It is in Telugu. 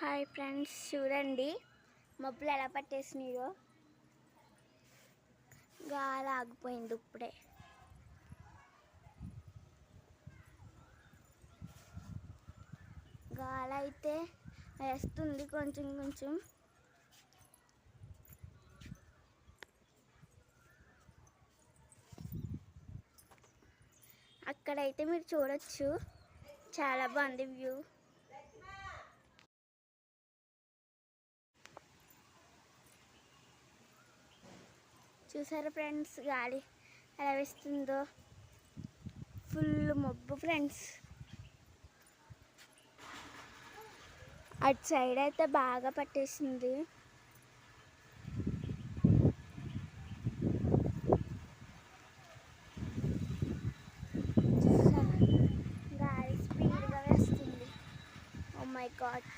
హాయ్ ఫ్రెండ్స్, చూడండి మబ్బులు ఎలా పట్టేసినాయో. గాలి ఆగిపోయింది ఇప్పుడే. గాలి అయితే వేస్తుంది కొంచెం కొంచెం. అక్కడైతే మీరు చూడొచ్చు, చాలా బాగుంది వ్యూ. చూసారా ఫ్రెండ్స్, గాలి ఎలా వేస్తుందో. ఫుల్ మబ్బు ఫ్రెండ్స్. అటు సైడ్ అయితే బాగా పట్టేసింది. గాలి స్పీడ్గా వేస్తుంది. Oh my God.